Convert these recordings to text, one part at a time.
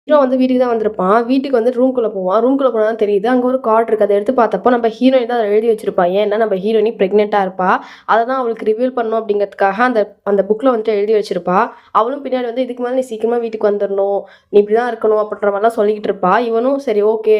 Hero வந்து வீட்டுக்கு தான் வந்திருப்பான். வீட்டுக்கு வந்து ரூம்குள்ள போவான். ரூம்குள்ள போனா தான் தெரியுது, அங்க ஒரு கார்ட் இருக்கு. அத எடுத்து பார்த்தப்போ நம்ம ஹீரோயின் தான் அத எழுதி வச்சிருப்பா. ஏன்னா நம்ம ஹீரோயினி பிரெக்னென்ட்டா இருப்பா. அத தான் அவளுக்கு ரிவீல் பண்ணணும் அப்படிங்கிறதுக்காக அந்த அந்த புக்ல வந்துட்டு எழுதி வச்சிருப்பா. அவளும் பின்னாடி வந்து இதுக்கு மேல நீ சீக்கிரமா வீட்டுக்கு வந்துரணும். நீ இப்படிதான் இருக்கணும் அப்படின்ற மாரிலாம் சொல்லிக்கிட்டு இருப்பா. இவனும் சரி ஓகே.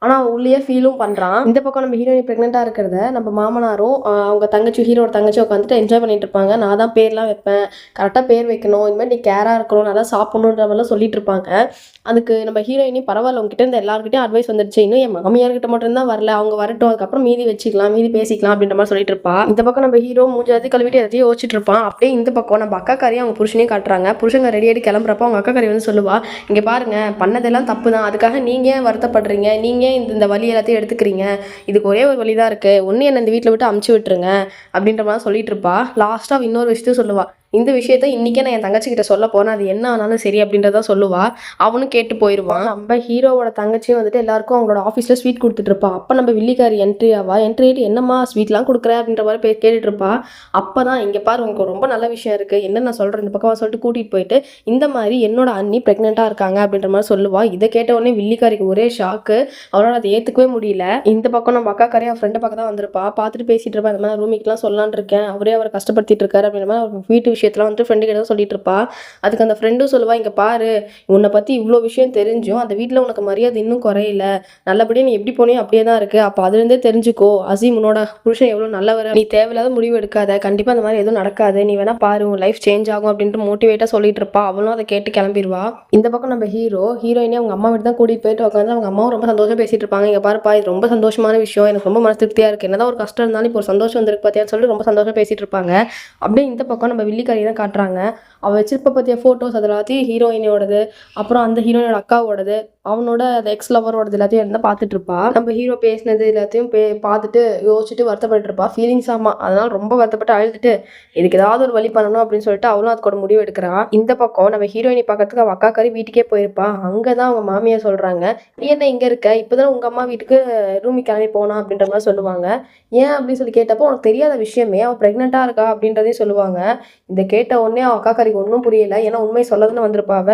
ஆனா அவன் உள்ளேயே ஃபீலும் பண்றான். இந்த பக்கம் நம்ம ஹீரோயின் பிரெக்னென்ட்டா இருக்கிறத நம்ம மாமனாரும் அவங்க தங்கச்சி ஹீரோட தங்கச்சி உட்காந்துட்டு என்ஜாய் பண்ணிட்டு இருப்பாங்க. நான் தான் பேர்லாம் வைப்பேன். கரெக்ட்டா பேர் வைக்கணும். இனிமேல் நீ கேரா இருக்கணும். நல்லா சாப்பிடணுன்ற மாதிரிலாம் சொல்லிட்டு இருப்பாங்க. அதுக்கு நம்ம ஹீரோயினி பரவாயில்ல உங்ககிட்ட இருந்து எல்லாருக்கிட்டையும் அட்வைஸ் வந்துருச்சு. இன்னும் என் மாமியார்கிட்ட மட்டும் தான் வரல. அவங்க வரட்டும். அதுக்கப்புறம் மீதி வச்சுக்கலாம். மீதி பேசிக்கலாம் அப்படின்ற மாதிரி சொல்லிட்டு இருப்பா. இந்த பக்கம் நம்ம ஹீரோ மூஞ்சி எல்லாத்தையும் கழுவிட்டு எல்லாத்தையும் யோசிச்சுட்டு இருப்பான். அப்படியே இந்த பக்கம் நம்ம அக்காக்காரியும் அவங்க புருஷனையும் காட்டுறாங்க. புருஷங்க ரெடி ஆகிட்டு கிளம்புறப்ப அவங்க அக்காக்காரி வந்து சொல்லுவா, இங்க பாருங்க பண்ணதெல்லாம் தப்பு தான். அதுக்காக நீங்க ஏன் வருத்தப்படுறீங்க? நீங்க ஏன் இந்த வழி எல்லாத்தையும் எடுத்துக்கிறீங்க? இதுக்கு ஒரே ஒரு வழி தான் இருக்கு. ஒன்னு என்ன இந்த வீட்டில் விட்டு அமுச்சு விட்டுருங்க அப்படின்ற மாதிரி சொல்லிட்டு இருப்பா. லாஸ்டா இன்னொரு விஷயத்தையும் சொல்லுவா. இந்த விஷயத்த இன்னைக்கே நான் என் தங்கச்சி கிட்ட சொல்ல போறேன். அது என்ன ஆனாலும் சரி அப்படின்றத சொல்லுவா. அவனும் கேட்டு போயிடுவான். நம்ம ஹீரோவோட தங்கச்சியும் வந்துட்டு எல்லாருக்கும் அவங்களோட ஆஃபீஸில் ஸ்வீட் கொடுத்துட்டு இருப்பா. அப்போ நம்ம வில்லிக்காரி என்ட்ரி ஆவா. என்ட்ரி ஆகிட்டு என்னம்மா ஸ்வீட்லாம் கொடுக்குற அப்படின்ற மாதிரி கேட்டுட்டு இருப்பா. அப்போ தான் இங்கே பாரு உங்களுக்கு ரொம்ப நல்ல விஷயம் இருக்குது, என்ன நான் சொல்கிறேன் இந்த பக்கம் சொல்லிட்டு கூட்டிகிட்டு போயிட்டு இந்த மாதிரி என்னோட அண்ணி ப்ரெக்னெண்ட்டாக இருக்காங்க அப்படின்ற மாதிரி சொல்லுவா. இதை கேட்ட உடனே வில்லிக்காரிக்கு ஒரே ஷாக்கு. அவளால் அதை ஏற்றுக்கவே முடியல. இந்த பக்கம் நம்ம அக்காக்காரி அவன் ஃப்ரெண்டை பக்கம் தான் வந்திருப்பா. பார்த்துட்டு பேசிட்டு இருப்பா. இந்த மாதிரி ரூமிக்கெலாம் சொல்லலான்னு இருக்கேன், அவரே அவரை கஷ்டப்படுத்திட்டு இருக்காரு அப்படின்ற மாதிரி வீட்டு விஷயத்தெலாம் வந்துட்டு ஃப்ரெண்டு கிட்ட சொல்லிட்டு இருப்பா. அதுக்கு அந்த ஃப்ரெண்டும் சொல்லுவா, இங்கே பாரு உன்னை பற்றி இவ்வளோ விஷயம் தெரிஞ்சும் அந்த வீட்டில் உனக்கு மரியாதை இன்னும் குறையில, நல்லபடியாக நீ எப்படி போனியோ அப்படியே தான் இருக்குது. அப்போ அதுலேருந்தே தெரிஞ்சுக்கோ அசீம் உன்னோட புருஷன் எவ்வளோ நல்லவர். நீ தேவையில்லாத முடிவு எடுக்காத, கண்டிப்பாக அந்த மாதிரி எதுவும் நடக்காது, நீ வேணா பாரு உன் லைஃப் சேஞ்ச் ஆகும் அப்படின்ட்டு மோட்டிவேட்டாக சொல்லிட்டு இருப்பா. அவளும் அதை கேட்டு கிளம்பிடுவா. இந்த பக்கம் நம்ம ஹீரோயினே அவங்க அம்மா வீட்டு தான் கூட்டிகிட்டு போயிட்டு உட்காந்து அவங்க அம்மாவும் ரொம்ப சந்தோஷம் பேசிட்டு இருப்பாங்க. இங்கே பாருப்பா இது ரொம்ப சந்தோஷமான விஷயம், எனக்கு ரொம்ப மனசு திருப்தியாக இருக்குது, என்னதான் ஒரு கஷ்டம் இருந்தாலும் இப்போ ஒரு சந்தோஷம் வந்திருக்கு பார்த்தியான்னு சொல்லிட்டு ரொம்ப சந்தோஷம் பேசிட்டு இருப்பாங்க. அப்படியே இந்த பக்கம் நம்ம வில்லிக்காரி தான் காட்டுறாங்க. அவள் வச்சிருப்ப பற்றிய ஃபோட்டோஸ் அது எல்லாத்தையும் ஹீரோயினோடது, அப்புறம் அந்த ஹீரோயினோட அக்காவோடது, அவனோட அந்த எக்ஸ் லவரோடது எல்லாத்தையும் இருந்தால் பார்த்துட்டு இருப்பா. நம்ம ஹீரோ பேசினது எல்லாத்தையும் பார்த்துட்டு யோசிச்சுட்டு வருத்தப்பட்டு இருப்பா. ஃபீலிங்ஸ் ஆமா, அதனால ரொம்ப வருத்தப்பட்டு அழுதுட்டு இதுக்கு ஏதாவது ஒரு வழி பண்ணணும் அப்படின்னு சொல்லிட்டு அவளும் அதுக்கு முடிவு எடுக்கிறா. இந்த பக்கம் நம்ம ஹீரோயினி பார்க்கறதுக்கு அவள் அக்காக்காரி வீட்டுக்கே போயிருப்பா. அங்கே தான் அவங்க மாமியார் சொல்கிறாங்க, நீ என்ன இங்கே இருக்க, இப்போதான் உங்கள் அம்மா வீட்டுக்கு ரூமி கிளம்பி போனா அப்படின்ற மாதிரி சொல்லுவாங்க. ஏன் அப்படின்னு சொல்லி கேட்டப்போ உனக்கு தெரியாத விஷயமே அவள் ப்ரெக்னெண்ட்டாக இருக்கா அப்படின்றதையும் சொல்லுவாங்க. இதை கேட்ட உடனே அவள் அக்காக்காரிக்கு ஒன்றும் புரியல. ஏன்னா உண்மை சொல்லதுன்னு வந்திருப்பா. அவ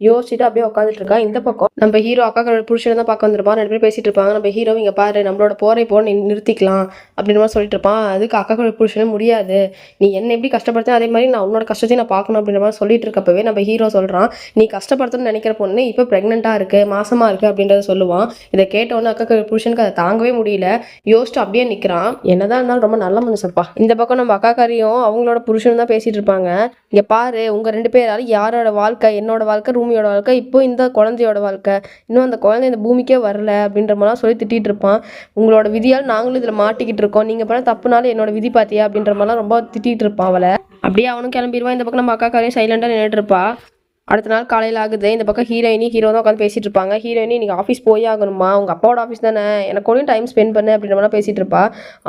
யோசிச்சுட்டு அப்படியே உட்காந்துட்டு இருக்கா. இந்த பக்கம் நம்ம ஹீரோ அக்காக்காரோட புருஷனை தான் பார்க்க வந்திருப்பான். 2 பேரும் பேசிட்டு இருப்பாங்க. நம்ம ஹீரோ இங்கே பாரு நம்மளோட போரை போ நிறுத்திக்கலாம் அப்படின்ற மாதிரி சொல்லிட்டு இருப்பான். அதுக்கு அக்காக்காரோட புருஷனே முடியாது, நீ என்ன எப்படி கஷ்டப்படுத்த அதே மாதிரி நான் உன்னோட கஷ்டத்தையும் நான் பார்க்கணும் அப்படின்ற மாதிரி சொல்லிட்டு இருக்கப்பவே நம்ம ஹீரோ சொல்கிறான், நீ கஷ்டப்படுத்தணும்னு நினைக்கிற பொண்ணு இப்போ ப்ரெக்னெண்ட்டாக இருக்குது, மாசமாக இருக்குது அப்படின்றத சொல்லுவான். இதை கேட்ட உடனே அக்காக்காரோட புருஷனுக்கு அதை தாங்கவே முடியல. யோசிச்சு அப்படியே நிற்கிறான். என்னதான் இருந்தாலும் ரொம்ப நல்ல மனுஷப்பா. இந்த பக்கம் நம்ம அக்காக்காரியும் அவங்களோட புருஷனும் தான் பேசிட்டு இருப்பாங்க. இங்கே பாரு உங்கள் 2 பேரால யாரோட வாழ்க்கை, என்னோட வாழ்க்கை, ரூமியோட வாழ்க்கை, இப்போ இந்த குழந்தையோட வாழ்க்கை, இன்னும் அந்த குழந்தை இந்த பூமிக்கே வரல அப்படின்ற மாதிரிலாம் சொல்லி திட்டிகிட்டு இருப்பான். உங்களோட விதியால் நாங்களும் இதில் மாட்டிக்கிட்டு இருக்கோம், நீங்கள் பண்ண தப்புனால என்னோட விதி பார்த்தியா அப்படின்ற மாதிரிலாம் ரொம்ப திட்டிகிட்டு இருப்பான் அவளை. அப்படியே அவனும் கிளம்பிடுவான். இந்த பக்கம் நம்ம அக்காக்காரையும் சைலண்டாக நின்றுட்டு இருப்பா. அடுத்த நாள் காலையில் ஆகுது. இந்த பக்கம் ஹீரோ தான் உட்காந்து பேசிகிட்டு இருப்பாங்க. ஹீரோயினி நீங்கள் ஆஃபீஸ் போய் ஆகணுமா, உங்கள் அப்பாவோட ஆஃபீஸ் தானே, எனக்கு கூட டைம் ஸ்பெண்ட் பண்ணு அப்படின்ற மாதிரிலாம் பேசிகிட்டு இருப்பா.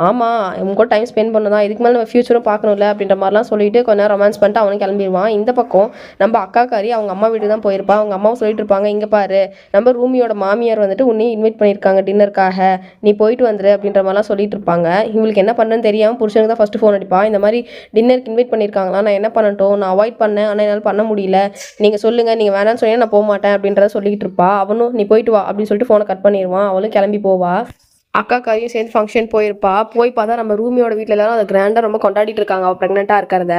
ஆமாம் உங்க கூட டைம் ஸ்பெண்ட் பண்ண தான், இதுக்கு மேலே நம்ம ஃபியூச்சரும் பார்க்கணும்ல அப்படின்ற மாதிரிலாம் சொல்லிட்டு கொஞ்சம் நேரம் ரொமான்ஸ் பண்ணிட்டு அவனும் கிளம்பிடுவான். இந்த பக்கம் நம்ம அக்காக்காரி அவங்க அம்மா வீட்டுக்கு தான் போயிருப்பா. அவங்க அம்மாவும் சொல்லிட்டு இருப்பாங்க, இங்கே பாரு நம்ம ரூமியோட மாமியார் வந்துட்டு உன்னையும் இன்வைட் பண்ணியிருக்காங்க டின்னருக்காக, நீ போயிட்டு வந்துரு அப்படின்ற மாதிரிலாம் சொல்லிட்டு இருப்பாங்க. இவங்களுக்கு என்ன பண்ணுன்னு தெரியாமல் புருஷனுக்கு தான் ஃபஸ்ட்டு ஃபோன் அடிப்பா. இந்த மாதிரி டின்னருக்கு இன்வைட் பண்ணியிருக்காங்களா, நான் என்ன பண்ணட்டும், நான் அவாய்ட் பண்ணேன் ஆனால் என்னால் பண்ண முடியல, நீங்கள் சொல்லுங்கள், நீங்கள் வேணான்னு சொன்னீங்கன்னா நான் போக மாட்டேன் அப்படின்றத சொல்லிக்கிட்டு இருப்பா. அவனும் நீ போயிட்டு வா அப்படின்னு சொல்லிட்டு ஃபோனை கட் பண்ணிடுவான். அவளும் கிளம்பி போவா. அக்காக்காரியும் சேர்ந்து ஃபங்க்ஷன் போயிருப்பா. போய் பார்த்தா நம்ம ரூமியோட வீட்டில் எல்லாரும் அதை கிராண்டாக ரொம்ப கொண்டாடிட்டு இருக்காங்க அவள் ப்ரெக்னெண்ட்டாக இருக்கிறத.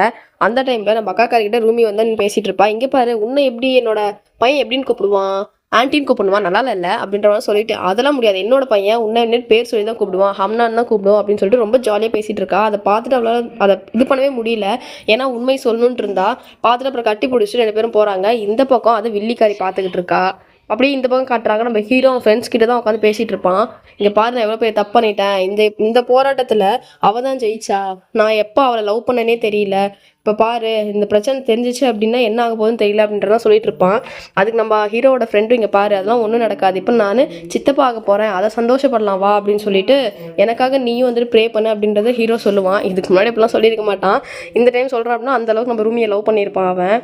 அந்த டைமில் நம்ம அக்காக்காரிக்கிட்ட ரூமி வந்து நீ பேசிகிட்டு இருப்பா. இங்கே பாரு உன்னை எப்படி என்னோட பையன் எப்படின்னு கூப்பிடுவான், ஆன்ட்டின்னு கூப்பிடுவான், நல்லா இல்லை அப்படின்ற மாதிரி சொல்லிட்டு, அதெல்லாம் முடியாது, என்னோட பையன் உன்னை என்ன பேர் சொல்லி தான் கூப்பிடுவான், ஹம்னான் தான் கூப்பிடுவோம் அப்படின்னு சொல்லிட்டு ரொம்ப ஜாலியாக பேசிகிட்டு இருக்கா. அதை பார்த்துட்டு அவளால் அதை இது பண்ணவே முடியல. ஏன்னா உண்மை சொல்லணுன்ட்டு இருந்தா. பார்த்துட்டு அப்புறம் கட்டி பிடிச்சிட்டு 2 பேரும் போகிறாங்க. இந்த பக்கம் அதை வில்லிக்காரி பார்த்துக்கிட்டு இருக்கா. அப்படியே இந்த பக்கம் காட்டுறாங்க. நம்ம ஹீரோ ஃப்ரெண்ட்ஸ் கிட்ட தான் உட்காந்து பேசிகிட்டு இருப்பான். இங்கே பாரு நான் எவ்வளோ பெரிய தப்பு பண்ணிட்டேன், இந்த போராட்டத்தில் அவள் தான் ஜெயிச்சா, நான் எப்போ அவளை லவ் பண்ணனே தெரியல, இப்போ பாரு இந்த பிரச்சனை தெரிஞ்சிச்சு அப்படின்னா என்ன ஆக போகுதுன்னு தெரியல அப்படின்றதான் சொல்லிட்டு இருப்பான். அதுக்கு நம்ம ஹீரோவோட ஃப்ரெண்டும் இங்கே பாரு அதெல்லாம் ஒன்றும் நடக்காது, இப்போ நான் சித்தப்பா ஆக போகிறேன், அதை சந்தோஷப்படலாம் வா அப்படின்னு சொல்லிட்டு எனக்காக நீயும் வந்துட்டு ப்ரே பண்ணு அப்படின்றத ஹீரோ சொல்லுவான். இதுக்கு முன்னாடி இப்படிலாம் சொல்லியிருக்க மாட்டான். இந்த டைம் சொல்கிறான் அப்படின்னா அந்தளவுக்கு நம்ம ரூமியை லவ் பண்ணியிருப்பான் அவன்.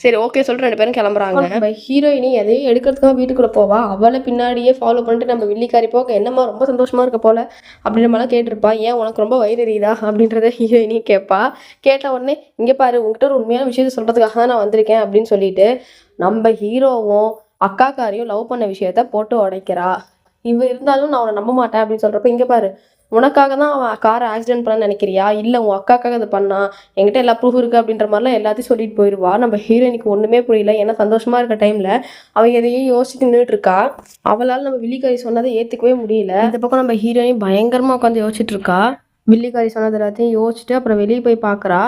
சரி ஓகே சொல்லிட்டு 2 பேரும் கிளம்புறாங்க. நம்ம ஹீரோயினி எதையும் எடுக்கிறதுக்காக வீட்டுக்குள்ளே போவா. அவளை பின்னாடியே ஃபாலோ பண்ணிட்டு நம்ம வில்லிக்காரி போக என்னம்மா ரொம்ப சந்தோஷமாக இருக்க போல அப்படின்ற மாதிரிலாம் கேட்டிருப்பா. ஏன் உனக்கு ரொம்ப வயிறு எரியுதா அப்படின்றத ஹீரோயினி கேட்பா. கேட்ட உடனே இங்கே பாரு உங்ககிட்ட ஒரு உண்மையான விஷயத்தை சொல்கிறதுக்காக தான் நான் வந்திருக்கேன் அப்படின்னு சொல்லிட்டு நம்ம ஹீரோவும் அக்காக்காரையும் லவ் பண்ண விஷயத்த போட்டு உடைக்கிறா. இவ இருந்தாலும் நான் அவனை நம்ப மாட்டேன் அப்படின்னு சொல்கிறப்ப, இங்கே பாரு, உனக்காக தான் அவன் காரை ஆக்சிடென்ட் பண்ண நினைக்கிறியா, இல்லை உன் அக்காக்காக அது பண்ணா, என்கிட்ட எல்லா ப்ரூஃப் இருக்குது அப்படின்ற மாதிரிலாம் எல்லாத்தையும் சொல்லிட்டு போயிடுவா. நம்ம ஹீரோயினுக்கு ஒன்றுமே புரியல. ஏன்னா சந்தோஷமாக இருக்க டைமில் அவள் எதையும் யோசிச்சுட்டு நின்றுட்டு இருக்கா. அவளால் நம்ம வில்லிக்காரி சொன்னதை ஏற்றுக்கவே முடியல. இந்த பக்கம் நம்ம ஹீரோயின் பயங்கரமாக உட்காந்து யோசிச்சுட்டு இருக்கா. வில்லிக்காரி சொன்னது எல்லாத்தையும் யோசிச்சுட்டு அப்புறம் வெளியே போய் பார்க்குறா.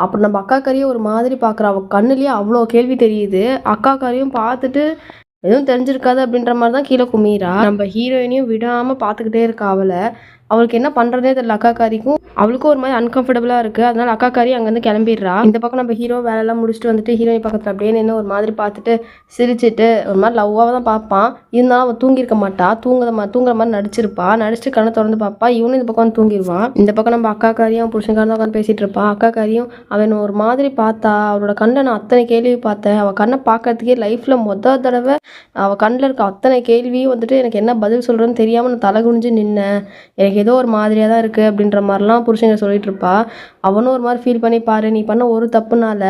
அப்புறம் நம்ம அக்காக்காரியும் ஒரு மாதிரி பார்க்குறா. அவள் கண்ணுலேயே அவ்வளோ கேள்வி தெரியுது. அக்காக்காரியும் பார்த்துட்டு எதுவும் தெரிஞ்சிருக்காது அப்படின்ற மாதிரி தான் கீழே குமிறா. நம்ம ஹீரோயினையும் விடாமல் பார்த்துக்கிட்டே இருக்கா. அவளுக்கு என்ன பண்ணுறதே தெரியல. அக்காக்காரிக்கும் அவளுக்கும் ஒரு மாதிரி அன்கம்ஃபர்டபுளாக இருக்குது. அதனால அக்காக்காரி அங்கேருந்து கிளம்பிடுறா. இந்த பக்கம் நம்ம ஹீரோ வேலையெல்லாம் முடிச்சுட்டு வந்துட்டு ஹீரோயின் பக்கத்தில் அப்படியே நின்று ஒரு மாதிரி பார்த்துட்டு சிரிச்சுட்டு ஒரு மாதிரி லவ்வாக தான் பார்ப்பான். இருந்தாலும் அவள் தூங்கியிருக்க மாட்டா. தூங்குற மாதிரி நடிச்சிட்டு கண்ணை திறந்து பார்ப்பா. இவனும் இந்த பக்கம் வந்து தூங்கிடுவான். இந்த பக்கம் நம்ம அக்காக்காரியும் புருஷன்காரன் உட்காந்து பேசிகிட்டு இருப்பான். அக்காக்காரியும் அவன் ஒரு மாதிரி பார்த்தா. அவளோட கண்ணில் நான் அத்தனை கேள்வி பார்த்தேன். அவள் கண்ணை பார்க்கறதுக்கே லைஃப்பில் மொதல் தடவை அவள் கண்ணில் இருக்க அத்தனை கேள்வியும் வந்துட்டு எனக்கு என்ன பதில் சொல்கிறேன்னு தெரியாமல் நான் தலை குனிஞ்சு நின்னேன். எனக்கு ஏதோ ஒரு மாதிரியாக தான் இருக்குது அப்படின்ற மாதிரிலாம் புருஷங்க சொல்லிட்டு இருப்பா. அவனும் ஒரு மாதிரி ஃபீல் பண்ணி, பாரு நீ பண்ண ஒரு தப்புனால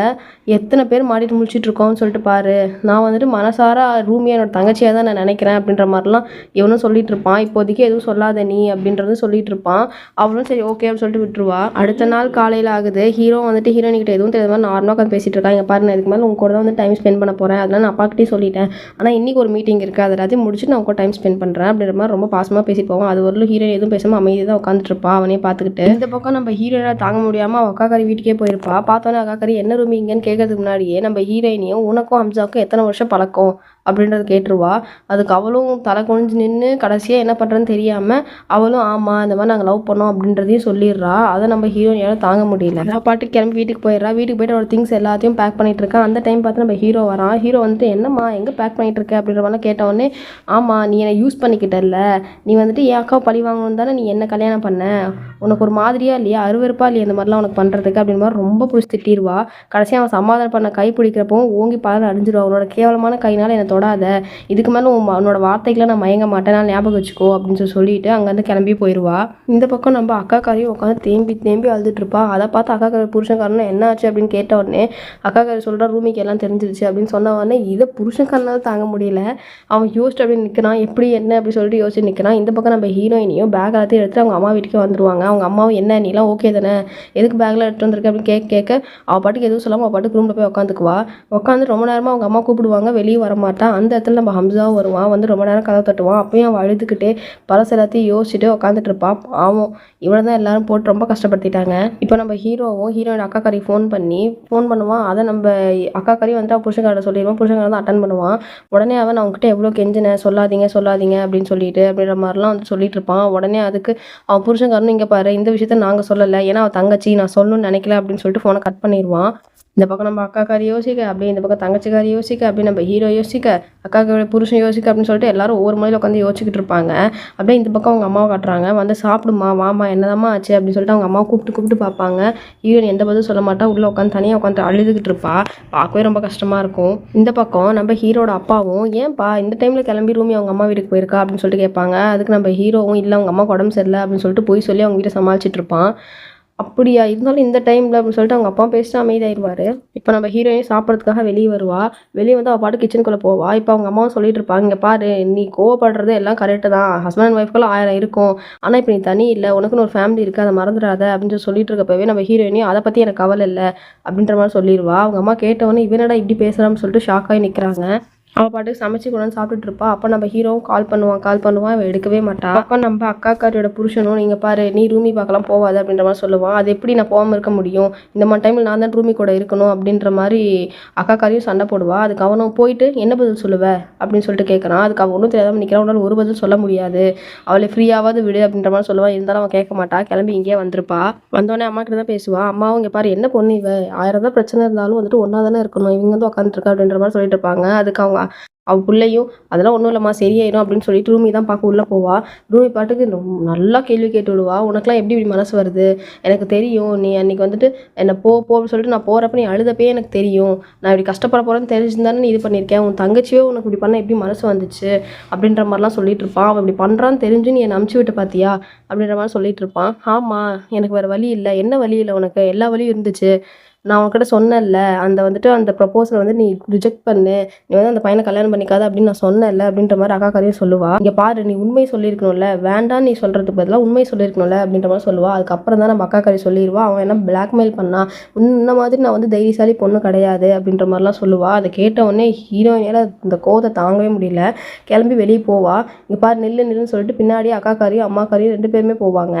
எத்தனை பேர் மாட்டிட்டு முழிச்சிட்டு இருக்கோம்னு சொல்லிட்டு பாரு, நான் வந்துட்டு மனசார ரூமியை என்னோட தங்கச்சியாக தான் நான் நினைக்கிறேன் அப்படின்ற மாதிரிலாம் இவனும் சொல்லிட்டு இருப்பான். இப்போதைக்கு எதுவும் சொல்லாத நீ அப்படின்றது சொல்லிட்டு இருப்பான். அவளும் சரி ஓகே அப்படின்னு சொல்லிட்டு விட்டுருவா. அடுத்த நாள் காலையில் ஆகுது. ஹீரோ வந்துட்டு ஹீரோயின்கிட்ட எதுவும் தெரியாத மாதிரி நார்மலாக உட்காந்து பேசிட்டு இருக்கான். இங்கே பாரு, நான் இதுக்கு மேலே உங்க கூட தான் வந்து டைம் ஸ்பெண்ட் பண்ண போகிறேன். அதனால நான் அப்பாக்கிட்டே சொல்லிட்டேன். ஆனால் இன்னைக்கு ஒரு மீட்டிங் இருக்குது, அதை எல்லாத்தையும் முடிச்சுட்டு நான் உங்க டைம் ஸ்பெண்ட் பண்ணுறேன் அப்படின்ற மாதிரி ரொம்ப பாசமாக பேசி போவோம். அது ஒரு ஹீரோயின் எதுவும் பேசாமல் அமைதி தான் உட்காந்துட்டு இருப்பா அவனே பார்த்துக்கிட்டு. இந்த பக்கம் நம்ம ஹீரோயினை தாங்க முடியாமல் அவள் அக்காக்காரி வீட்டுக்கே போயிருப்பா. பார்த்தோன்னே அக்காக்காரி என்ன ரூம் இங்கன்னு கேட்கறதுக்கு முன்னாடியே நம்ம ஹீரோயினையும் உனக்கும் ஹம்சாவுக்கும் எத்தனை வருஷம் பழக்கம் அப்படின்றத கேட்டுருவா. அதுக்கு அவளும் தலை குனிஞ்சு நின்று கடைசியாக என்ன பண்ணுறதுன்னு தெரியாமல் அவளும் ஆமாம் இந்த மாதிரி நாங்கள் லவ் பண்ணோம் அப்படின்றதையும் சொல்லிடுறா. அதை நம்ம ஹீரோயினால தாங்க முடியல. நான் பாட்டுக்கு கிளம்பி வீட்டுக்கு போயிடுறா. வீட்டுக்கு போய்ட்டு அவரோட திங்ஸ் எல்லாத்தையும் பேக் பண்ணிட்டு இருக்கேன். அந்த டைம் பார்த்து நம்ம ஹீரோ வரான். ஹீரோ வந்துட்டு என்னம்மா எங்கே பேக் பண்ணிட்டு இருக்க அப்படின்ற மாதிரிலாம் கேட்டவுடனே, ஆமாம் நீ என்னை யூஸ் பண்ணிக்கிட்டல, நீ வந்துட்டு என் அக்காவை பழி வாங்கணும் தானே நீ என்ன கல்யாணம் பண்ண, உனக்கு ஒரு மாதிரியா இல்லையா, அருவருப்பா இல்லையா இந்த மாதிரிலாம் உனக்கு பண்ணுறதுக்கு அப்படின்னு மாதிரி ரொம்ப பிடிச்சி திட்டிடுவா. கடைசியாக அவன் சமாதானம் பண்ண கை பிடிக்கிறப்போ ஓங்கி பலன் அடிஞ்சிடுவா. அவனோட கேவலமான கையினால் என்னை தொடாத, இதுக்கு மேலே உன்னோட வார்த்தைகளை நான் மயங்க மாட்டேன், நான் ஞாபகம் வச்சுக்கோ அப்படின்னு சொல்லிட்டு அங்கேருந்து கிளம்பி போயிடுவா. இந்த பக்கம் நம்ம அக்காக்காரியும் உட்காந்து தேம்பி அழுதுட்டு இருப்பா. அதை பார்த்து அக்காக்காரி புருஷன்காரன் என்ன ஆச்சு அப்படின்னு கேட்ட உடனே அக்காக்காரி சொல்கிறா ரூமிக்கு எல்லாம் தெரிஞ்சிருச்சு அப்படின்னு சொன்ன உடனே இதை புருஷன்காரனால தாங்க முடியல. அவன் யோசிச்சு அப்படின்னு நிற்கிறான், எப்படி என்ன அப்படி சொல்லிட்டு யோசிச்சு நிற்கிறான். இந்த பக்கம் நம்ம ஹீரோயினையும் பேக் எல்லாத்தையும் எடுத்துட்டு அவங்க அம்மா வீட்டுக்கே வந்துருவாங்க. அவங்க அம்மாவும் என்ன நீலாம் ஓகே தானே, எதுக்கு பேக்கில் எடுத்து வந்திருக்க அப்படின்னு கேட்க அவள் பாட்டுக்கு எதுவும் சொல்லாமல் அவள் பாட்டுக்கு ரூமில் போய் உட்காந்துக்குவா. உட்காந்து ரொம்ப நேரமாக அவங்க அம்மா கூப்பிடுவாங்க, வெளியே வரமாட்டான். அந்த இடத்துல நம்ம ஹம்சாவும் வருவான். வந்து ரொம்ப நேரம் கதை தட்டுவான். அப்பயும் அவள் அழுதுகிட்டே பழசு எல்லாத்தையும் யோசிச்சுட்டு உட்காந்துட்டு இருப்பா. பாவம் இவனை தான் எல்லாரும் போட்டு ரொம்ப கஷ்டப்படுத்திட்டாங்க. இப்போ நம்ம ஹீரோவும் ஹீரோயின் அக்காக்காரி ஃபோன் பண்ணுவான். அதை நம்ம அக்காக்காரி வந்துட்டு அவன் புருஷன்காரை சொல்லிடுவான். புருஷன்காரை தான் அட்டன் பண்ணுவான். உடனே அவன் அவங்ககிட்ட எவ்வளோ கெஞ்சினேன், சொல்லாதீங்க அப்படின்னு சொல்லிட்டு அப்படின்ற மாதிரிலாம் வந்து சொல்லிட்டு இருப்பான். உடனே அதுக்கு அவன் புருஷன்காரனும் இங்கே பாரு, இந்த விஷயத்த நாங்கள் சொல்லலை, ஏன்னா அவள் தங்கச்சி, நான் சொல்லணும்னு நினைக்கல அப்படின்னு சொல்லிட்டு ஃபோனை கட் பண்ணிடுவான். இந்த பக்கம் நம்ம அக்காக்காரி யோசிக்க, அப்படியே இந்த பக்கம் தங்கச்சிக்காரி யோசிக்க, அப்படியே நம்ம ஹீரோ யோசிக்க, அக்காக்காரி புருஷன் யோசிக்க அப்படின்னு சொல்லிட்டு எல்லாரும் ஒவ்வொரு முறையில் உட்காந்து யோசிச்சுக்கிட்டு இருப்பாங்க. அப்படியே இந்த பக்கம் அவங்க அம்மாவை காட்டுறாங்க. வந்து சாப்பிடுமா வாமா என்னதாம்மா ஆச்சு அப்படின்னு சொல்லிட்டு அவங்க அம்மாவை கூப்பிட்டு பார்ப்பாங்க. ஹீரோயின் எந்த பதிலும் சொல்ல மாட்டா. உள்ளே உட்காந்து தனியாக உட்காந்து அழுதுகிட்டு இருப்பா. பார்க்கவே ரொம்ப கஷ்டமாக இருக்கும். இந்த பக்கம் நம்ம ஹீரோட அப்பாவும் ஏன்பா இந்த டைமில் கிளம்பி ரூமி அவங்க அம்மா வீட்டுக்கு போயிருக்கா அப்படின்னு சொல்லிட்டு கேட்பாங்க. அதுக்கு நம்ம ஹீரோவும் இல்லை அவங்க அம்மா உடம்பு சரியில்லை அப்படின்னு சொல்லிட்டு போய் சொல்லி அவங்க வீட்டை சமாளிச்சுட்டு இருப்பான். அப்படியா இருந்தாலும் இந்த டைமில் அப்படின்னு சொல்லிட்டு அவங்க அப்பா பேசிட்டு அமைதியாயிருவார். இப்போ நம்ம ஹீரோயின் சாப்பிட்றதுக்காக வெளியே வருவா. வெளியே வந்து அவள் பாட்டு கிச்சனுக்குள்ளே போவா. இப்போ அவங்க அம்மாவும் சொல்லிட்டு இருப்பாங்க, இங்கே பாரு நீ கோவப்படுறது எல்லாம் கரெக்டு தான், ஹஸ்பண்ட் அண்ட் ஒய்ஃப்குள்ள 1000 இருக்கும், ஆனால் இப்போ நீ தனி இல்லை, உனக்குன்னு ஒரு ஃபேமிலி இருக்குது, அதை மறந்துடாத அப்படின்னு சொல்லிட்டு இருக்கப்பவே நம்ம ஹீரோயினையும் அதை பற்றி எனக்கு கவலை இல்லை அப்படின்ற மாதிரி சொல்லிடுவா. அவங்க அம்மா கேட்டவொன்னே இவனடா இப்படி பேசுகிறான்னு சொல்லிட்டு ஷாக்காகி நிற்கிறாங்க. அவள் பாட்டுக்கு சமைச்சு கொண்டு வந்து சாப்பிட்டுட்டு இருப்பா. அப்போ நம்ம ஹீரோவும் கால் பண்ணுவான் அவள் எடுக்கவே மாட்டாள். அப்போ நம்ம அக்காக்காரியோட புருஷனும் நீங்கள் பாரு நீ ரூமி பார்க்கலாம் போவாது அப்படின்ற மாதிரி சொல்லுவான். அது எப்படி நான் போகாமல் இருக்க முடியும், இந்த மாதிரி டைமில் நான் தான் ரூமி கூட இருக்கணும் அப்படின்ற மாதிரி அக்காக்காரியும் சண்டை போடுவா. அதுக்கு அவனும் போயிட்டு என்ன பதில் சொல்லுவேன் அப்படின்னு சொல்லிட்டு கேட்குறான். அதுக்கு அவன் ஒன்றும் தெரியாமல் நிற்கிறான். உன்னால் ஒரு பதில் சொல்ல முடியாது, அவளை ஃப்ரீயாவது விடு அப்படின்ற மாதிரி சொல்லுவான். இருந்தாலும் அவன் கேட்க மாட்டா. கிளம்பி இங்கே வந்திருப்பா. வந்தோடனே அம்மா கிட்ட தான் பேசுவான். அம்மாவும் இங்கே பாரு என்ன பொண்ணு இவ, 1000 தான் பிரச்சனை இருந்தாலும் வந்துட்டு ஒன்றா தானே இருக்கணும், இவங்க வந்து உட்காந்துருக்கா அப்படின்ற மாதிரி சொல்லிட்டு இருப்பாங்க. அதுக்கு அவள் பிள்ளையும் அதெல்லாம் ஒன்றும் இல்லைம்மா சரியாயிடும் அப்படின்னு சொல்லிட்டு ரூமி தான் பார்க்க உள்ளே போவா. ரூமி பாட்டுக்கு நல்லா கேள்வி கேட்டு விடுவா. உனக்குலாம் எப்படி இப்படி மனசு வருது, எனக்கு தெரியும் நீ அன்றைக்கி வந்துட்டு என்னை அப்படின்னு சொல்லிட்டு நான் போகிறப்ப நீ அழுதப்பே எனக்கு தெரியும், நான் இப்படி கஷ்டப்பட போகிறேன்னு தெரிஞ்சுருந்தானே நீ இது பண்ணியிருக்கேன், உன் தங்கச்சியோ உனக்கு இப்படி பண்ண எப்படி மனசு வந்துச்சு அப்படின்ற மாதிரிலாம் சொல்லிட்டு இருப்பான். அவன் இப்படி பண்ணுறான்னு தெரிஞ்சு நீ என்னை அமுச்சு விட்டு பார்த்தியா அப்படின்ற மாதிரி சொல்லிட்டு இருப்பான். ஆமாம் எனக்கு வேறு வழி இல்லை, என்ன வழி இல்லை உனக்கு, எல்லா வழியும் இருந்துச்சு, நான் உன்கிட்ட சொன்னேன்ல, அந்த ப்ரொபோசல் வந்து நீ ரிஜெக்ட் பண்ணு. நீ வந்து அந்த பையனை கல்யாணம் பண்ணிக்காத அப்படின்னு நான் சொன்னேன்ல அப்படின்ற மாதிரி அக்கா கதையும் சொல்லுவா. இங்க பாரு, நீ உண்மை சொல்லியிருக்கணும்ல, வேண்டாம் நீ சொல்றதுக்கு பதிலாக உண்மை சொல்லியிருக்கணும்ல அப்படின்ற மாதிரி சொல்லுவா. அதுக்கப்புறம் தான் நம்ம அக்கா கறி சொல்லிடுவா, அவன் என்ன பிளாக்மெயில் பண்ணா, இந்த மாதிரி நான் வந்து தைரியசாலி பொண்ணு கிடையாது அப்படின்ற மாதிரிலாம் சொல்லுவா. அதை கேட்ட உடனே ஹீரோயினால இந்த கோவத்தை தாங்கவே முடியல. கிளம்பி வெளியே போவா. இங்கே பாரு, நில்லு நில்லுன்னு சொல்லிட்டு பின்னாடியே அக்கா காரியும் அம்மா காரியும் 2 பேருமே போவாங்க.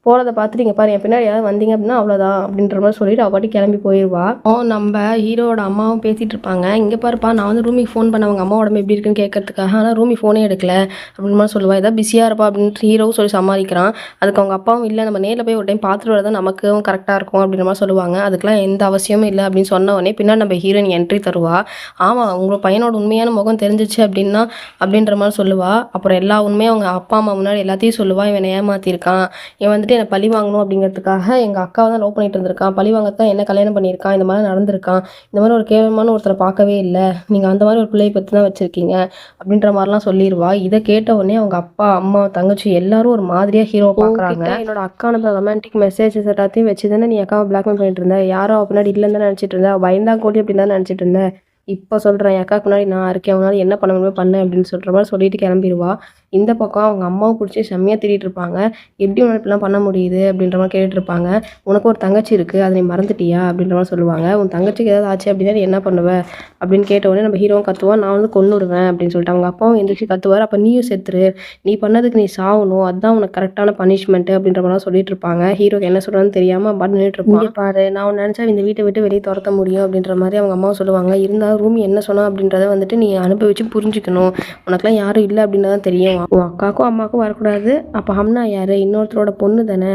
போகிறத பார்த்துட்டு இங்கே பாரு, என் பின்னாடி யாராவது வந்தீங்க அப்படின்னா அவ்வளோதான் அப்படின்ற மாதிரி சொல்லிட்டு அவ பாட்டி கிளம்பி போயிடுவா. நம்ம ஹீரோட அம்மாவும் பேசிட்டு இருப்பாங்க. இங்கே பாருப்பா, நான் வந்து ரூமிக்கு ஃபோன் பண்ண அவங்க அம்மா உடம்பு எப்படி இருக்குன்னு கேட்கறதுக்காக, ஆனால் ரூமி ஃபோனே எடுக்கல அப்படின்ற மாதிரி சொல்லுவா. ஏதாவது பிஸியாக இருப்பா அப்படின்ட்டு ஹீரோவும் சொல்லி சமாளிக்கிறான். அதுக்கு அவங்க அப்பாவும் இல்லை, நம்ம நேரில் போய் ஒரு டைம் பார்த்துட்டு வரதான் நமக்கும் கரெக்டாக இருக்கும் அப்படின்ற மாதிரி சொல்லுவாங்க. அதுக்கெலாம் எந்த அவசியமும் இல்லை அப்படின்னு சொன்ன உடனே பின்னாடி நம்ம ஹீரோயின் என்ட்ரி தருவா. ஆமாம், உங்கள் பையனோட உண்மையான முகம் தெரிஞ்சிச்சு அப்படின்னா அப்படின்ற மாதிரி சொல்லுவா. அப்புறம் எல்லா உண்மையும் அவங்க அப்பா அம்மா முன்னாடி எல்லாத்தையும் சொல்லுவா. இவன் ஏமாத்திருக்கான், இவன் வந்துட்டு என்னை பழி வாங்கணும் அப்படிங்கிறதுக்காக எங்கள் அக்காவை தான் லவ் பண்ணிட்டு இருந்திருக்கான், பழி வாங்கத்தான் என்ன கல்யாணம் பண்ணியிருக்கான், இந்த மாதிரி நடந்திருக்கான், இந்த மாதிரி ஒரு கேவலமான ஒருத்தரை பார்க்கவே இல்லை, நீங்கள் அந்த மாதிரி ஒரு பிள்ளையை பற்றி தான் வச்சுருக்கீங்க அப்படின்ற மாதிரிலாம் சொல்லிடுவா. இதை கேட்ட உடனே அவங்க அப்பா அம்மா தங்கச்சி எல்லாரும் ஒரு மாதிரியாக ஹீரோ பார்க்குறாங்க. என்னோட அக்கா அந்த ரொமான்டிக் மெசேஜஸ் எல்லாத்தையும் வச்சு தானே நீ அக்காவை பிளாக்மெயில் பண்ணிட்டு இருந்த, யாரோ பின்னாடி இல்லைன்னு தான் நினச்சிட்டு இருந்தேன், பயந்தா கோட்டி அப்படின்னு தான் நினச்சிட்டு இருந்தேன், இப்போ சொல்கிறேன் என் அக்காவுக்கு முன்னாடி நான் இருக்கேன், அவனால என்ன பண்ண முடியுமோ பண்ணு அப்படின்னு சொல்கிற மாதிரி சொல்லிட்டு கிளம்பிடுவா. இந்த பக்கம் அவங்க அம்மாவும் பிடிச்சி செம்மையாக திட்டிகிட்டு இருப்பாங்க. எப்படி உனக்கு இப்படிலாம் பண்ண முடியுது அப்படின்ற மாதிரி கேட்டுட்டு இருப்பாங்க. உனக்கு ஒரு தங்கச்சி இருக்குது, அதை நீ மறந்துட்டியா அப்படின்ற மாதிரி சொல்லுவாங்க. உன் தங்கச்சிக்கு ஏதாவது ஆச்சு அப்படின்னா நீ என்ன பண்ணுவ அப்படின்னு கேட்ட உடனே நம்ம ஹீரோவும் கத்துவான், நான் வந்து கொன்னுடுவேன் அப்படின்னு சொல்லிட்டு. அவங்க அப்பாவும் எந்திரிச்சு கத்துவார், அப்போ நீயும் செத்துரு, நீ பண்ணதுக்கு நீ சாகணும், அதுதான் உனக்கு கரெக்டான பனிஷ்மெண்ட்டு அப்படின்ற மாதிரிலாம் சொல்லிட்டு இருப்பாங்க. ஹீரோக்கு என்ன சொல்கிறான்னு தெரியாமல் பாட்டு நின்றுட்டு இருப்பான். பாரு, நான் உன்னை நினச்சா இந்த வீட்டை விட்டு வெளியே துரத்த முடியும் அப்படின்ற மாதிரி அவங்க அம்மாவும் சொல்லுவாங்க. இருந்தாலும் ரூமி என்ன சொன்னா அப்படின்றத வந்துட்டு நீ அனுபவிச்சு புரிஞ்சுக்கணும், உனக்குலாம் யாரும் இல்லை அப்படின்னு தான் தெரியும், உன் அக்காவுக்கும் அம்மாவுக்கும் வரக்கூடாது, அப்போ ஹம்னா யாரு, இன்னொருத்தரோட பொண்ணு தானே,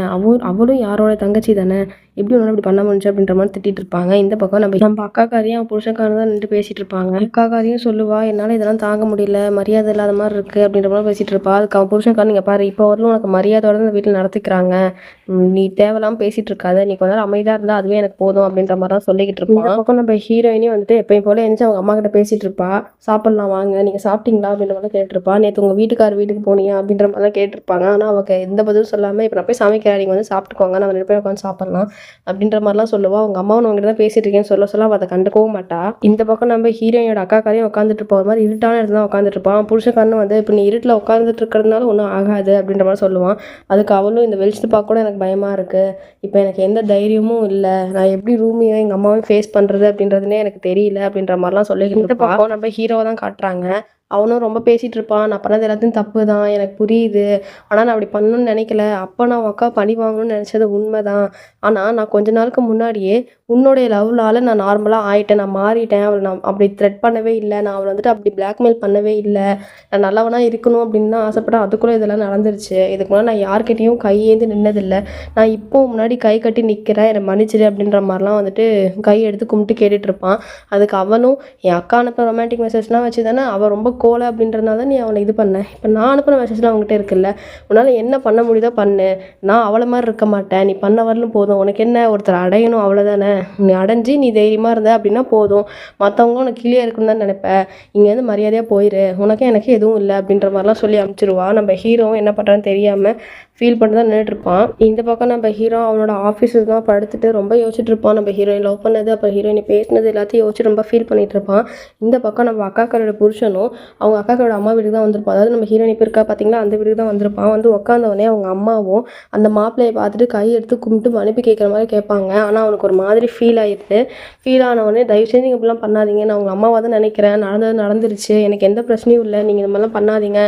அவளும் யாரோட தங்கச்சி தானே, எப்படி ஒன்று இப்படி பண்ண முடிஞ்சு அப்படின்ற மாதிரி திட்டிட்டு இருப்பாங்க. இந்த பக்கம் நம்ம அக்காக்காரியும் அவன் புருஷக்காரன் தான் நின்று பேசிட்டு இருப்பாங்க. அக்காக்காரியும் சொல்லுவா, என்னால் இதெல்லாம் தாங்க முடியல, மரியாதை இல்லாத மாதிரி இருக்குது அப்படின்ற மாதிரி பேசிட்டு இருப்பா. அதுக்கு அவன் புருஷக்காரன், நீங்கள் பாரு, இப்போ வரலும் உனக்கு மரியாதையோட இந்த வீட்டில் நடத்திக்கிறாங்க, நீ தேவையில்லாமல் பேசிட்டு இருக்காத, நீ கொஞ்ச நேரம் அமைதியாக இருந்தால் அதுவே எனக்கு போதும் அப்படின்ற மாதிரி தான் சொல்லிக்கிட்டு இருப்பான். இந்த பக்கம் நம்ம ஹீரோயினி வந்துட்டு எப்பயும் போல எழுந்து அவங்க அம்மா கிட்ட பேசிட்டு இருப்பா. சாப்பிடலாம் வாங்க, நீங்கள் சாப்பிட்டீங்களா அப்படின்ற மாதிரி கேட்டிருப்பா. நேற்று உங்கள் வீட்டுக்கு போனியா அப்படின்ற மாதிரிலாம் கேட்டிருப்பாங்க. ஆனால் அவங்க எந்த பதிலும் சொல்லாமல், இப்போ நான் போய் சமைக்கிறேன், நீங்கள் வந்து சாப்பிட்டுக்கோங்க, நான் 2 பேரும் உட்காந்து சாப்பிட்லாம் அப்படின்ற மாதிரிலாம் சொல்லுவா. அவங்க அம்மாவும் அவங்ககிட்ட தான் பேசிட்டு இருக்கேன்னு சொல்ல அவள் அதை கண்டுக்கவும் மாட்டா. இந்த பக்கம் நம்ம ஹீரோயினோட அக்காக்காரையும் உட்காந்துட்டு இருப்பா. ஒரு மாதிரி இருட்டான இடத்துல தான் உட்காந்துட்டு இருப்பான். புருஷக்காரனும் வந்து இப்போ நீ இருட்டில் உட்காந்துட்டு இருக்கிறதுனால ஒன்றும் ஆகாது அப்படின்ற மாதிரி சொல்லுவான். அதுக்கு அவளும், இந்த வெளிச்சத்தை பார்க்க கூட எனக்கு பயமாக இருக்குது, இப்போ எனக்கு எந்த தைரியமும் இல்லை, நான் எப்படி ரூமியை எங்கள் அம்மாவையும் ஃபேஸ் பண்ணுறது அப்படின்றதுனே எனக்கு தெரியல அப்படின்ற மாதிரிலாம் சொல்லிக்கிட்டு இருப்பா. நம்ம ஹீரோவை தான் காட்டுறாங்க. அவனும் ரொம்ப பேசிகிட்டு இருப்பான், நான் பண்ணது எல்லாத்தையும் தப்பு தான், எனக்கு புரியுது, ஆனால் நான் அப்படி பண்ணணும்னு நினைக்கல, அப்போ நான் உன் அக்கா பழி வாங்கணும்னு நினச்சது உண்மை தான், ஆனால் நான் கொஞ்ச நாளுக்கு முன்னாடியே உன்னுடைய லவ்னால நான் நார்மலாக ஆகிட்டேன், நான் மாறிட்டேன், அவளை நான் அப்படி த்ரெட் பண்ணவே இல்லை, நான் அவளை வந்துட்டு அப்படி பிளாக்மெயில் பண்ணவே இல்லை, நான் நல்லவனாக இருக்கணும் அப்படின்னு தான் ஆசைப்பட்டேன், அதுக்குள்ளே இதெல்லாம் நடந்துருச்சு, இதுக்கு முன்னாடி நான் யார்கிட்டையும் கையேந்து நின்னதில்லை, நான் இப்போ முன்னாடி கை கட்டி நிற்கிறேன், என்னை மன்னிச்சிடு அப்படின்ற மாதிரிலாம் வந்துட்டு கை எடுத்து கும்பிட்டு கேட்டுட்டு இருப்பான். அதுக்கு அவனும், என் அக்கா அனுப்ப ரொமான்டிக் மெசேஜ்லாம் வச்சு தானே அவள் ரொம்ப கோலை அப்படின்றதுனால தான் நீ அவனை இது பண்ண, இப்போ நான் அனுப்புகிற மெசேஜ்லாம் அவங்ககிட்ட இருக்குல்ல, உன்னால் என்ன பண்ண முடியுதோ பண்ணு, நான் அவளை மாதிரி இருக்க மாட்டேன், நீ பண்ண வரலும் போதும், உனக்கு என்ன ஒருத்தர் அடையணும் அவ்வளோதானே, நீ அடைஞ்சு நீ தைரியமாக இருந்த அப்படின்னா போதும், மற்றவங்களும் உனக்கு கீழே இருக்குன்னு தான் நினைப்பேன், இங்கேருந்து மரியாதையாக போயிரு, உனக்கு எனக்கு எதுவும் இல்லை அப்படின்ற மாதிரிலாம் சொல்லி அனுப்பிச்சிருவா. நம்ம ஹீரோவும் என்ன பண்ணுறான்னு தெரியாமல் ஃபீல் பண்ணி தான் நின்றுட்டுருப்பான். இந்த பக்கம் நம்ம ஹீரோ அவனோட ஆஃபீஸுக்கு தான் படுத்துட்டு ரொம்ப யோசிச்சுட்டு இருப்பான். நம்ம ஹீரோயின் லவ் பண்ணது, அப்புறம் ஹீரோயினை பேசினது எல்லாத்தையும் யோசிச்சு ரொம்ப ஃபீல் பண்ணிட்டு இருப்பான். இந்த பக்கம் நம்ம அக்காக்களோட புருஷனும் அவங்க அக்காக்களோட அம்மா வீட்டுக்கு தான் வந்திருப்பான். அதாவது நம்ம ஹீரோயின் இப்போ இருக்கா பார்த்தீங்களா, அந்த வீட்டுக்கு தான் வந்திருப்பான். வந்து உட்காந்தவொடனே அவங்க அம்மாவும் அந்த மாப்பிள்ளையை பார்த்துட்டு கை எடுத்து கும்பிட்டு மன்னிப்பு கேட்குற மாதிரி கேட்பாங்க. ஆனால் அவனுக்கு ஒரு மாதிரி ஃபீல் ஆகிடுது. ஃபீல் ஆனவொடனே தயவு செஞ்சு நீங்கள் இப்படிலாம் பண்ணாதீங்க, நான் அவங்க அம்மாவாக தான் நினைக்கிறேன், நடந்துருச்சு, எனக்கு எந்த பிரச்சனையும் இல்லை, நீங்கள் இந்த மாதிரிலாம் பண்ணாதீங்க,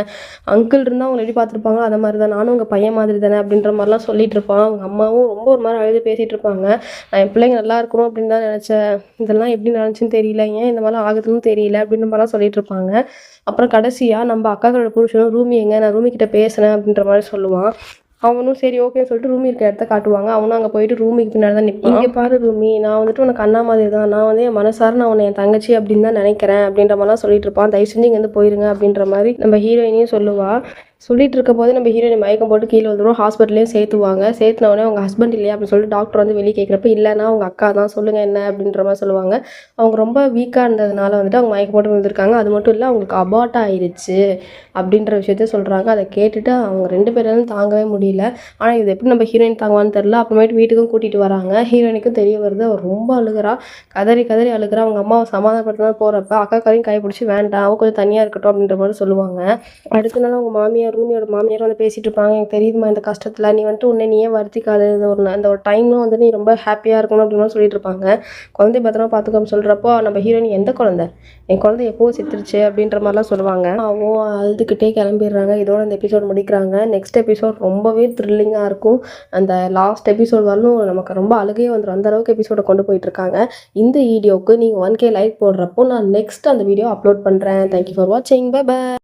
அங்கிள் இருந்தால் அவங்க எப்படி பார்த்துருப்பாங்க, அதை மாதிரி தான் நானும் உங்கள் பையன் மாதிரி தானே அப்படின்ற மாதிரிலாம் சொல்லிட்டு இருப்பான். அவங்க அம்மாவும் ரொம்ப ஒரு மாதிரி அழுது பேசிகிட்டு இருப்பாங்க. நான் என் பிள்ளைங்க நல்லா இருக்கணும் அப்படின்னு தான் நினச்சேன், இதெல்லாம் எப்படி நினச்சின்னு தெரியல, ஏன் இந்த மாதிரிலாம் ஆகுதுன்னு தெரியல அப்படின்ற மாதிரிலாம் சொல்லிட்டு இருப்பாங்க. அப்புறம் கடைசியாக நம்ம அக்காக்களோட புருஷனும், ரூமி எங்க, நான் ரூமி கிட்ட பேசுனேன் அப்படின்ற மாதிரி சொல்லுவான். அவனும் சரி ஓகேன்னு சொல்லிட்டு ரூமி இருக்க இடத்த காட்டுவாங்க. அவனும் அங்கே போயிட்டு ரூமிக்கு பின்னாடி தான் நிற்பான். இங்கே பாரு ரூமி, நான் வந்துட்டு உனக்கு அண்ணா மாதிரி தான், நான் வந்து என் மனசார நான் உன்னை என் தங்கச்சி அப்படின்னு தான் நினைக்கிறேன் அப்படின்ற மாதிரிலாம் சொல்லிட்டு இருப்பான். தயவு செஞ்சு இங்கேருந்து போயிருங்க அப்படின்ற மாதிரி நம்ம ஹீரோயினையும் சொல்லுவா. சொல்லிட்டு இருக்கும்போது நம்ம ஹீரோயின் மயக்கம் போட்டு கீழே வந்துடும். ஹாஸ்பிட்டல்லையும் சேர்த்துவாங்க. சேர்த்துன உடனே அவங்க ஹஸ்பண்ட் இல்லையா அப்படின்னு சொல்லிட்டு டாக்டர் வந்து வெளியே கேட்குறப்ப இல்லைன்னா அவங்க அக்கா தான், சொல்லுங்கள் என்ன அப்படின்ற மாதிரி சொல்லுவாங்க. அவங்க ரொம்ப வீக்காக இருந்ததுனால வந்துட்டு அவங்க மயக்கம் போட்டு விழுந்திருக்காங்க. அது மட்டும் இல்லை அவங்களுக்கு அபார்ட் ஆயிடுச்சு அப்படின்ற விஷயத்த சொல்கிறாங்க. அதை கேட்டுட்டு அவங்க 2 பேராலும் தாங்கவே முடியல. ஆனால் இது எப்படி நம்ம ஹீரோயின் தாங்குவான்னு தெரில. அப்புறமேட்டு வீட்டுக்கும் கூட்டிகிட்டு வராங்க. ஹீரோயினுக்கும் தெரிய வருது. அவள் ரொம்ப அழுகிறா, கதறி கதறி அழுகிறா. அவங்க அம்மாவை சமாதானப்படுத்தினா போகிறப்ப அக்காக்காரையும் கைப்பிடிச்சி வேண்டாம் அவள் கொஞ்சம் தனியாக இருக்கட்டும் அப்படின்ற மாதிரி சொல்லுவாங்க. அடுத்த நாள் அவங்க மாமியார், ரூமியோட மாமியார் வந்து பேசிகிட்டு இருப்பாங்க. எனக்கு தெரியுதுமா இந்த கஷ்டத்தில், நீ வந்துட்டு உன்னை நீயே வருத்திக்காத, அந்த ஒரு டைம்லாம் வந்து நீ ரொம்ப ஹாப்பியாக இருக்கணும் அப்படின்னு சொல்லிட்டு இருப்பாங்க. குழந்தை பத்திரமா பார்த்துக்கோன்னு சொல்கிறப்போ நம்ம ஹீரோயின் எந்த குழந்தை, என் குழந்தை எப்போது செத்துருச்சு அப்படின்ற மாதிரிலாம் சொல்லுவாங்க. அவங்க அழுதுகிட்டே கிளம்பிடுறாங்க. இதோட இந்த எபிசோட் முடிக்கிறாங்க. நெக்ஸ்ட் எபிசோட் ரொம்பவே த்ரில்லிங்காக இருக்கும். அந்த லாஸ்ட் எபிசோட் வரலும் நமக்கு ரொம்ப அழுகையே வந்துடும். அந்த அளவுக்கு எபிசோடை கொண்டு போயிட்டுருக்காங்க. இந்த வீடியோவுக்கு நீங்கள் 1K லைக் போடுறப்போ நான் நெக்ஸ்ட் அந்த வீடியோ அப்லோட் பண்ணுறேன். தேங்க்யூ ஃபார் வாட்சிங். Bye by.